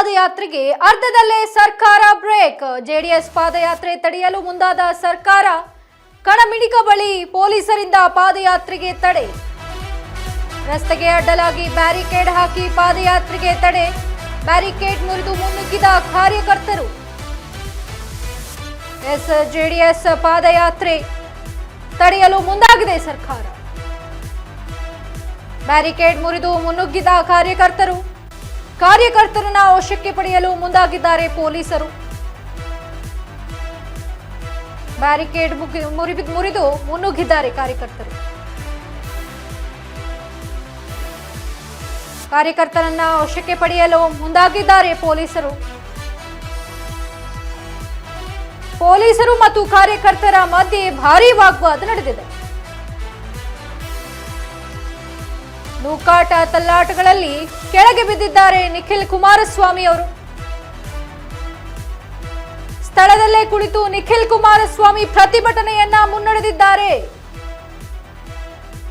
ಪಾದಯಾತ್ರೆಗೆ ಅರ್ಧದಲ್ಲೇ ಸರ್ಕಾರ break. JDS ಪಾದಯಾತ್ರೆ ತಡೆಯಲು ಮುಂದಾದ ಸರ್ಕಾರ ಕಣಮಿಡಿಕ ಬಳಿ ಪೊಲೀಸರಿಂದ ಪಾದಯಾತ್ರೆಗೆ ತಡೆ. ರಸ್ತೆಗೆ ಅಡ್ಡಲಾಗಿ ಬ್ಯಾರಿಕೇಡ್ ಹಾಕಿ ಪಾದಯಾತ್ರೆಗೆ ತಡೆ. ಬ್ಯಾರಿಕೇಡ್ ಮುರಿದು ಮುನ್ನುಗ್ಗಿದ ಕಾರ್ಯಕರ್ತರು. ಜೆಡಿಎಸ್ ಪಾದಯಾತ್ರೆ ತಡೆಯಲು ಮುಂದಾಗಿದೆ ಸರ್ಕಾರ. ಬ್ಯಾರಿಕೇಡ್ ಮುರಿದು ಮುನ್ನುಗ್ಗಿದ ಕಾರ್ಯಕರ್ತರನ್ನ ವಶಕ್ಕೆ ಪಡೆಯಲು ಮುಂದಾಗಿದ್ದಾರೆ ಪೊಲೀಸರು. ಬ್ಯಾರಿಕೇಡ್ ಮುರಿದು ಮುನ್ನುಗ್ಗಿದ್ದಾರೆ ಕಾರ್ಯಕರ್ತರನ್ನ ವಶಕ್ಕೆ ಪಡೆಯಲು ಮುಂದಾಗಿದ್ದಾರೆ ಪೊಲೀಸರು ಮತ್ತು ಕಾರ್ಯಕರ್ತರ ಮಧ್ಯೆ ಭಾರೀ ವಾಗ್ವಾದ ನಡೆದಿದೆ. ನೂಕಾಟ ತಲ್ಲಾಟಗಳಲ್ಲಿ ಕೆಳಗೆ ಬಿದ್ದಿದ್ದಾರೆ ನಿಖಿಲ್ ಕುಮಾರಸ್ವಾಮಿ ಅವರು. ಸ್ಥಳದಲ್ಲೇ ಕುಳಿತು ನಿಖಿಲ್ ಕುಮಾರಸ್ವಾಮಿ ಪ್ರತಿಭಟನೆಯನ್ನ ಮುನ್ನಡೆದಿದ್ದಾರೆ.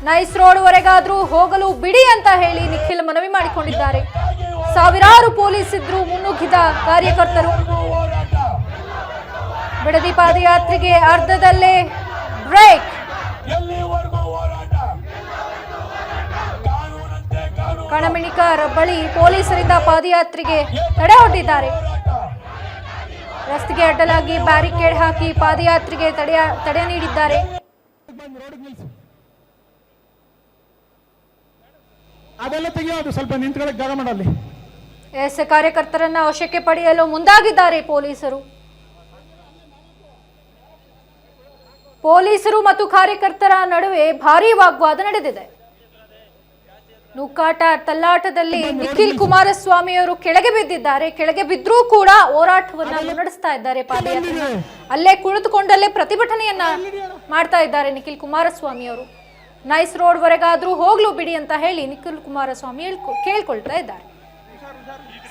ನೈಸ್ ರೋಡ್ ವರೆಗಾದ್ರೂ ಹೋಗಲು ಬಿಡಿ ಅಂತ ಹೇಳಿ ನಿಖಿಲ್ ಮನವಿ ಮಾಡಿಕೊಂಡಿದ್ದಾರೆ. ಸಾವಿರಾರು ಪೊಲೀಸ್ ಇದ್ರು ಮುನ್ನುಗ್ಗಿದ ಕಾರ್ಯಕರ್ತರು. ಬಿಡದಿ ಪಾದಯಾತ್ರೆಗೆ ಅರ್ಧದಲ್ಲೇ ಬ್ರೇಕ್. ಕಣಮಿಣಿಕರ ಬಳಿ ಪೊಲೀಸರಿಂದ ಪಾದಯಾತ್ರೆಗೆ ತಡೆ ಒಡ್ಡಿದ್ದಾರೆ. ರಸ್ತೆಗೆ ಅಡ್ಡಲಾಗಿ ಬ್ಯಾರಿಕೇಡ್ ಹಾಕಿ ಪಾದಯಾತ್ರೆಗೆ ತಡೆ ನೀಡಿದ್ದಾರೆ. ಕಾರ್ಯಕರ್ತರನ್ನ ವಶಕ್ಕೆ ಪಡೆಯಲು ಮುಂದಾಗಿದ್ದಾರೆ ಪೊಲೀಸರು ಮತ್ತು ಕಾರ್ಯಕರ್ತರ ನಡುವೆ ಭಾರೀ ವಾಗ್ವಾದ ನಡೆದಿದೆ. ನೂಕಾಟ ತಲ್ಲಾಟದಲ್ಲಿ ನಿಖಿಲ್ ಕುಮಾರಸ್ವಾಮಿ ಅವರು ಕೆಳಗೆ ಬಿದ್ದಿದ್ದಾರೆ. ಕೆಳಗೆ ಬಿದ್ರೂ ಕೂಡ ಹೋರಾಟವನ್ನ ಮುನ್ನಡೆಸ್ತಾ ಇದ್ದಾರೆ. ಪಾದಯಾತ್ರೆ ಅಲ್ಲೇ ಕುಳಿತುಕೊಂಡಲ್ಲೇ ಪ್ರತಿಭಟನೆಯನ್ನ ಮಾಡ್ತಾ ಇದ್ದಾರೆ ನಿಖಿಲ್ ಕುಮಾರಸ್ವಾಮಿ ಅವರು. ನೈಸ್ ರೋಡ್ ವರೆಗಾದ್ರೂ ಹೋಗ್ಲು ಬಿಡಿ ಅಂತ ಹೇಳಿ ನಿಖಿಲ್ ಕುಮಾರಸ್ವಾಮಿ ಕೇಳ್ಕೊಳ್ತಾ ಇದ್ದಾರೆ.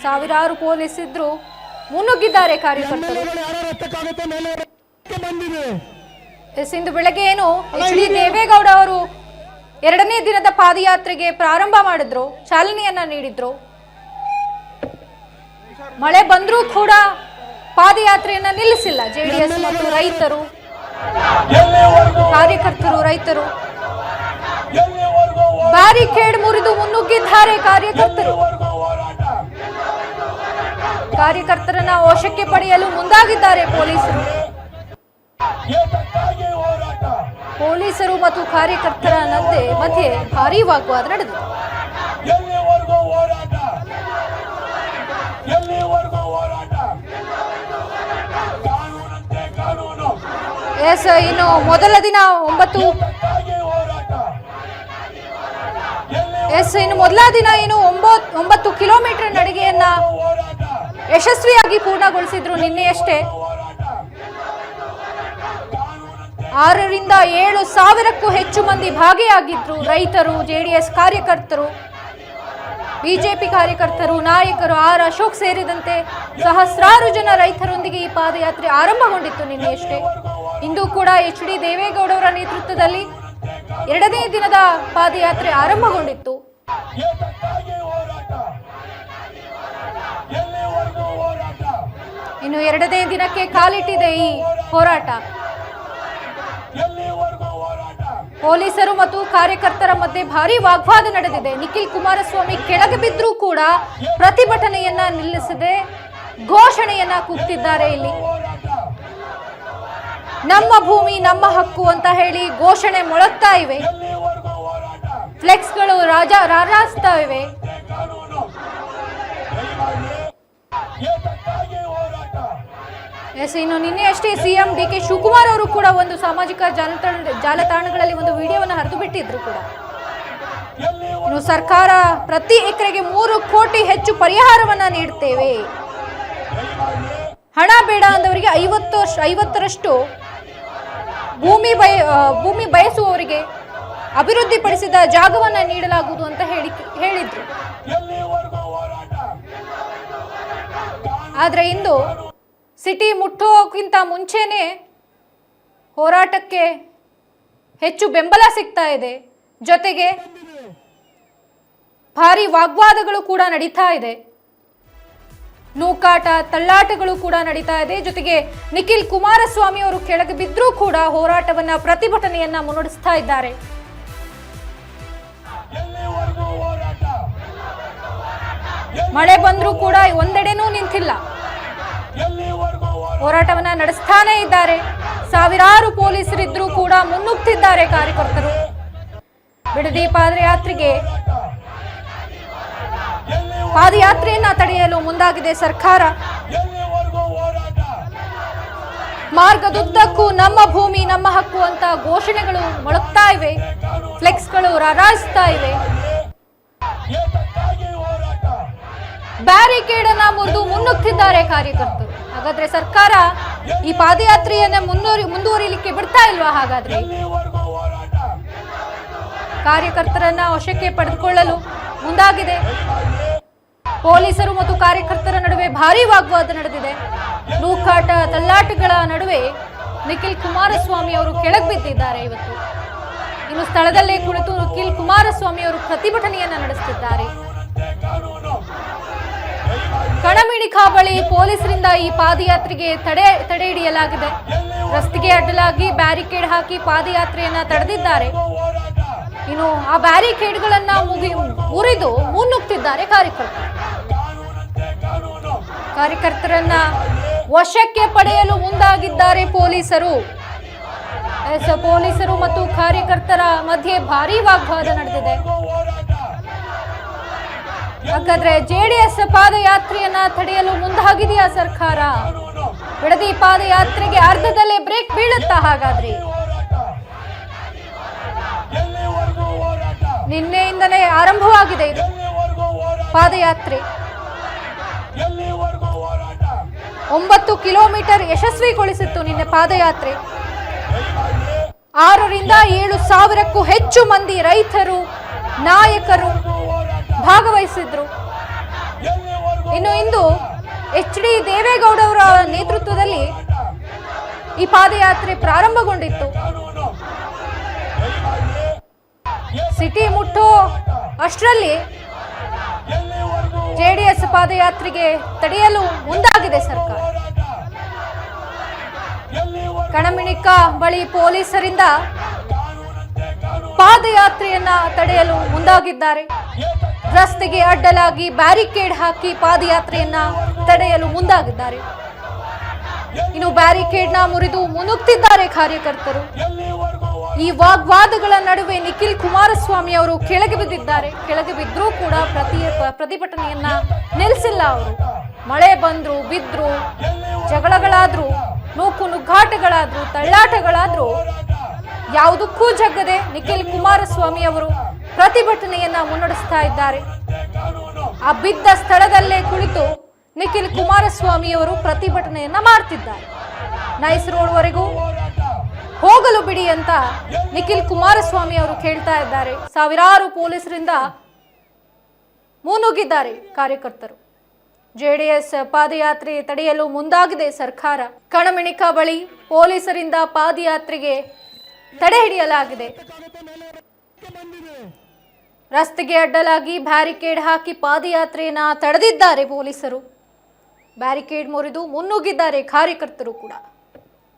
ಸಾವಿರಾರು ಪೊಲೀಸ್ ಇದ್ರು ಮುನ್ನುಗ್ಗಿದ್ದಾರೆ ಕಾರ್ಯಕರ್ತರು. ಇಂದು ಬೆಳಗ್ಗೆ ಏನು ಎಚ್ ಡಿ ದೇವೇಗೌಡ ಅವರು 2ನೇ ದಿನದ ಪಾದಯಾತ್ರೆಗೆ ಪ್ರಾರಂಭ ಮಾಡಿದ್ರು, ಚಾಲನೆಯನ್ನ ನೀಡಿದ್ರು. ಮಳೆ ಬಂದ್ರೂ ಕೂಡ ಪಾದಯಾತ್ರೆಯನ್ನ ನಿಲ್ಲಿಸಿಲ್ಲ ಜೆಡಿಎಸ್ ಮತ್ತು ರೈತರು. ಬ್ಯಾರಿಕೇಡ್ ಮುರಿದು ಮುನ್ನುಗ್ಗಿದ್ದಾರೆ ಕಾರ್ಯಕರ್ತರನ್ನ ವಶಕ್ಕೆ ಪಡೆಯಲು ಮುಂದಾಗಿದ್ದಾರೆ ಪೊಲೀಸರು ಮತ್ತು ಕಾರ್ಯಕರ್ತರ ಮಧ್ಯೆ ಭಾರೀ ವಾಗ್ವಾದ ನಡೆದಿದೆ. ಇನ್ನು ಮೊದಲ ದಿನ 9 ಕಿಲೋಮೀಟರ್ ನಡಿಗೆಯನ್ನ ಯಶಸ್ವಿಯಾಗಿ ಪೂರ್ಣಗೊಳಿಸಿದ್ರು ನಿನ್ನೆಯಷ್ಟೇ. 6,000 to 7,000ಕ್ಕೂ ಹೆಚ್ಚು ಮಂದಿ ಭಾಗಿಯಾಗಿದ್ರು. ರೈತರು, ಜೆಡಿಎಸ್ ಕಾರ್ಯಕರ್ತರು, ಬಿಜೆಪಿ ಕಾರ್ಯಕರ್ತರು, ನಾಯಕರು, ಆರ್ ಅಶೋಕ್ ಸೇರಿದಂತೆ ಸಹಸ್ರಾರು ಜನ ರೈತರೊಂದಿಗೆ ಈ ಪಾದಯಾತ್ರೆ ಆರಂಭಗೊಂಡಿತ್ತು ನಿನ್ನೆಯಷ್ಟೇ. ಇಂದು ಕೂಡ ಎಚ್ ಡಿ ದೇವೇಗೌಡ ಅವರ ನೇತೃತ್ವದಲ್ಲಿ 2ನೇ ದಿನದ ಪಾದಯಾತ್ರೆ ಆರಂಭಗೊಂಡಿತ್ತು. ಇನ್ನು 2ನೇ ದಿನಕ್ಕೆ ಕಾಲಿಟ್ಟಿದೆ ಈ ಹೋರಾಟ. ಪೊಲೀಸರು ಮತ್ತು ಕಾರ್ಯಕರ್ತರ ಮಧ್ಯೆ ಭಾರೀ ವಾಗ್ವಾದ ನಡೆದಿದೆ. ನಿಖಿಲ್ ಕುಮಾರಸ್ವಾಮಿ ಕೆಳಗೆ ಬಿದ್ದರೂ ಕೂಡ ಪ್ರತಿಭಟನೆಯನ್ನ ನಿಲ್ಲಿಸದೆ ಘೋಷಣೆಯನ್ನ ಕೂಗ್ತಿದ್ದಾರೆ. ಇಲ್ಲಿ ನಮ್ಮ ಭೂಮಿ ನಮ್ಮ ಹಕ್ಕು ಅಂತ ಹೇಳಿ ಘೋಷಣೆ ಮೊಳಗ್ತಾ ಇವೆ. ಫ್ಲೆಕ್ಸ್ಗಳು ರಾರಾಸ್ತಾ ಇವೆ. ಇನ್ನು ನಿನ್ನೆಯಷ್ಟೇ ಸಿಎಂ ಡಿ.ಕೆ. ಶಿವಕುಮಾರ್ ಅವರು ಕೂಡ ಒಂದು ಸಾಮಾಜಿಕ ಜಾಲತಾಣಗಳಲ್ಲಿ ಒಂದು ವಿಡಿಯೋವನ್ನು ಹರಿದು ಬಿಟ್ಟಿದ್ರು ಕೂಡ. ಇನ್ನು ಸರ್ಕಾರ ಪ್ರತಿ ಎಕರೆಗೆ 3 ಕೋಟಿ ಹೆಚ್ಚು ಪರಿಹಾರವನ್ನ ನೀಡುತ್ತೇವೆ, ಹಣ ಬೇಡ ಅಂದವರಿಗೆ 50ರಷ್ಟು ಭೂಮಿ ಬಯಸುವವರಿಗೆ ಅಭಿವೃದ್ಧಿಪಡಿಸಿದ ಜಾಗವನ್ನ ನೀಡಲಾಗುವುದು ಅಂತ ಹೇಳಿದ್ರು. ಆದ್ರೆ ಇಂದು ಸಿಟಿ ಮುಟ್ಟೋಕ್ಕಿಂತ ಮುಂಚೆನೆ ಹೋರಾಟಕ್ಕೆ ಹೆಚ್ಚು ಬೆಂಬಲ ಸಿಗ್ತಾ ಇದೆ. ಜೊತೆಗೆ ಭಾರಿ ವಾಗ್ವಾದಗಳು ಕೂಡ ನಡೀತಾ ಇದೆ. ನೂಕಾಟ ತಳ್ಳಾಟಗಳು ಕೂಡ ನಡೀತಾ ಇದೆ. ಜೊತೆಗೆ ನಿಖಿಲ್ ಕುಮಾರಸ್ವಾಮಿ ಅವರು ಕೆಳಗೆ ಬಿದ್ದರೂ ಕೂಡ ಹೋರಾಟವನ್ನ ಪ್ರತಿಭಟನೆಯನ್ನ ಮುನ್ನಡೆಸ್ತಾ ಇದ್ದಾರೆ. ಮಳೆ ಬಂದರೂ ಕೂಡ ಒಂದೆಡೆನೂ ನಿಂತಿಲ್ಲ, ಹೋರಾಟವನ್ನ ನಡೆಸ್ತಾನೆ ಇದ್ದಾರೆ. ಸಾವಿರಾರು ಪೊಲೀಸರಿದ್ರೂ ಕೂಡ ಮುನ್ನುಗ್ತಿದ್ದಾರೆ ಕಾರ್ಯಕರ್ತರು. ಬಿಡದಿ ಪಾದಯಾತ್ರೆಯನ್ನ ತಡೆಯಲು ಮುಂದಾಗಿದೆ ಸರ್ಕಾರ. ಮಾರ್ಗದುದ್ದಕ್ಕೂ ನಮ್ಮ ಭೂಮಿ ನಮ್ಮ ಹಕ್ಕು ಅಂತ ಘೋಷಣೆಗಳು ಮೊಳಗ್ತಾ ಇವೆ, ಫ್ಲೆಕ್ಸ್ಗಳು ರಾರಾಯಿಸ್ತಾ ಇವೆ. ಬ್ಯಾರಿಕೇಡ್ ಅನ್ನ ಮುರಿದು ಮುನ್ನುಗ್ತಿದ್ದಾರೆ ಕಾರ್ಯಕರ್ತರು. ಹಾಗಾದ್ರೆ ಸರ್ಕಾರ ಈ ಪಾದಯಾತ್ರೆಯನ್ನ ಮುಂದುವರಿಲಿಕ್ಕೆ ಬಿಡ್ತಾ ಇಲ್ವಾ? ಹಾಗಾದ್ರೆ ಕಾರ್ಯಕರ್ತರನ್ನ ವಶಕ್ಕೆ ಪಡೆದುಕೊಳ್ಳಲು ಮುಂದಾಗಿದೆ. ಪೊಲೀಸರು ಮತ್ತು ಕಾರ್ಯಕರ್ತರ ನಡುವೆ ಭಾರೀ ವಾಗ್ವಾದ ನಡೆದಿದೆ. ನೂಕಾಟ ತಳ್ಳಾಟಗಳ ನಡುವೆ ನಿಖಿಲ್ ಕುಮಾರಸ್ವಾಮಿ ಅವರು ಕೆಳಗೆ ಬಿದ್ದಿದ್ದಾರೆ. ಇವತ್ತು ಇನ್ನು ಸ್ಥಳದಲ್ಲೇ ಕುಳಿತು ನಿಖಿಲ್ ಕುಮಾರಸ್ವಾಮಿ ಅವರು ಪ್ರತಿಭಟನೆಯನ್ನ ನಡೆಸುತ್ತಿದ್ದಾರೆ. ಕಣಮಿಣಿಕಾ ಬಳಿ ಪೊಲೀಸರಿಂದ ಈ ಪಾದಯಾತ್ರೆಗೆ ತಡೆ ಹಿಡಿಯಲಾಗಿದೆ. ರಸ್ತೆಗೆ ಅಡ್ಡಲಾಗಿ ಬ್ಯಾರಿಕೇಡ್ ಹಾಕಿ ಪಾದಯಾತ್ರೆಯನ್ನ ತಡೆದಿದ್ದಾರೆ. ಇನ್ನು ಆ ಬ್ಯಾರಿಕೇಡ್ಗಳನ್ನ ಮುರಿದು ಮುನ್ನುಗ್ತಿದ್ದಾರೆ ಕಾರ್ಯಕರ್ತರನ್ನ ವಶಕ್ಕೆ ಪಡೆಯಲು ಮುಂದಾಗಿದ್ದಾರೆ ಪೊಲೀಸರು. ಪೊಲೀಸರು ಮತ್ತು ಕಾರ್ಯಕರ್ತರ ಮಧ್ಯೆ ಭಾರೀ ವಾಗ್ವಾದ ನಡೆದಿದೆ. ಹಾಗಾದ್ರೆ ಜೆಡಿಎಸ್ ಪಾದಯಾತ್ರೆಯನ್ನ ತಡೆಯಲು ಮುಂದಾಗಿದೆಯಾ ಸರ್ಕಾರ? ಬಿಡದಿ ಪಾದಯಾತ್ರೆಗೆ ಅರ್ಧದಲ್ಲೇ ಬ್ರೇಕ್ ಬೀಳುತ್ತಾ? ಹಾಗಾದ್ರೆ ನಿನ್ನೆಯಿಂದಲೇ ಆರಂಭವಾಗಿದೆ ಇದು ಪಾದಯಾತ್ರೆ. 9 ಕಿಲೋಮೀಟರ್ ಯಶಸ್ವಿಗೊಳಿಸಿತ್ತು ನಿನ್ನೆ ಪಾದಯಾತ್ರೆ. 6 ರಿಂದ 7 ಸಾವಿರಕ್ಕೂ ಹೆಚ್ಚು ಮಂದಿ ರೈತರು, ನಾಯಕರು ಭಾಗವಹಿಸಿದ್ರು. ಇನ್ನು ಇಂದು HD ದೇವೇಗೌಡರ ನೇತೃತ್ವದಲ್ಲಿ ಈ ಪಾದಯಾತ್ರೆ ಪ್ರಾರಂಭಗೊಂಡಿತ್ತು. ಸಿಟಿ ಮುಟ್ಟೋ ಅಷ್ಟರಲ್ಲಿ ಜೆಡಿಎಸ್ ಪಾದಯಾತ್ರೆಗೆ ತಡೆಯಲು ಮುಂದಾಗಿದೆ ಸರ್ಕಾರ. ಕಣಮಿಣಿಕಾ ಬಳಿ ಪೊಲೀಸರಿಂದ ಪಾದಯಾತ್ರೆಯನ್ನ ತಡೆಯಲು ಮುಂದಾಗಿದ್ದಾರೆ. ರಸ್ತೆಗೆ ಅಡ್ಡಲಾಗಿ ಬ್ಯಾರಿಕೇಡ್ ಹಾಕಿ ಪಾದಯಾತ್ರೆಯನ್ನ ತಡೆಯಲು ಮುಂದಾಗಿದ್ದಾರೆ. ಇನ್ನು ಬ್ಯಾರಿಕೇಡ್ನ ಮುರಿದು ಮುನ್ನುಗ್ತಿದ್ದಾರೆ ಕಾರ್ಯಕರ್ತರು. ಈ ವಾಗ್ವಾದಗಳ ನಡುವೆ ನಿಖಿಲ್ ಕುಮಾರಸ್ವಾಮಿ ಅವರು ಕೆಳಗೆ ಬಿದ್ದಿದ್ದಾರೆ. ಕೆಳಗೆ ಬಿದ್ದರೂ ಕೂಡ ಪ್ರತಿಭಟನೆಯನ್ನ ನಿಲ್ಲಿಸಿಲ್ಲ ಅವರು. ಮಳೆ ಬಂದ್ರು, ಬಿದ್ರು, ಜಗಳಗಳಾದ್ರು, ನುಗ್ಗಾಟಗಳಾದ್ರು, ತಳ್ಳಾಟಗಳಾದ್ರು ಯಾವುದಕ್ಕೂ ಜಗ್ಗದೆ ನಿಖಿಲ್ ಕುಮಾರಸ್ವಾಮಿ ಅವರು ಪ್ರತಿಭಟನೆಯನ್ನ ಮುನ್ನಡೆಸ್ತಾ ಇದ್ದಾರೆ. ಆ ಬಿದ್ದ ಸ್ಥಳದಲ್ಲೇ ಕುಳಿತು ನಿಖಿಲ್ ಕುಮಾರಸ್ವಾಮಿ ಅವರು ಪ್ರತಿಭಟನೆಯನ್ನ ಮಾಡ್ತಿದ್ದಾರೆ. ನೈಸ್ ರೋಡ್ ವರೆಗೂ ಹೋಗಲು ಬಿಡಿ ಅಂತ ನಿಖಿಲ್ ಕುಮಾರಸ್ವಾಮಿ ಅವರು ಕೇಳ್ತಾ ಇದ್ದಾರೆ. ಸಾವಿರಾರು ಪೊಲೀಸರಿಂದ ಮುನ್ನುಗ್ಗಿದ್ದಾರೆ ಕಾರ್ಯಕರ್ತರು. ಜೆಡಿಎಸ್ ಪಾದಯಾತ್ರೆ ತಡೆಯಲು ಮುಂದಾಗಿದೆ ಸರ್ಕಾರ. ಕಣಮಿಣಿಕಾ ಬಳಿ ಪೊಲೀಸರಿಂದ ಪಾದಯಾತ್ರೆಗೆ ತಡೆ ಹಿಡಿಯಲಾಗಿದೆ. ರಸ್ತೆಗೆ ಅಡ್ಡಲಾಗಿ ಬ್ಯಾರಿಕೇಡ್ ಹಾಕಿ ಪಾದಯಾತ್ರೆಯನ್ನ ತಡೆದಿದ್ದಾರೆ ಪೊಲೀಸರು. ಬ್ಯಾರಿಕೇಡ್ ಮುರಿದು ಮುನ್ನುಗ್ಗಿದ್ದಾರೆ ಕಾರ್ಯಕರ್ತರು ಕೂಡ.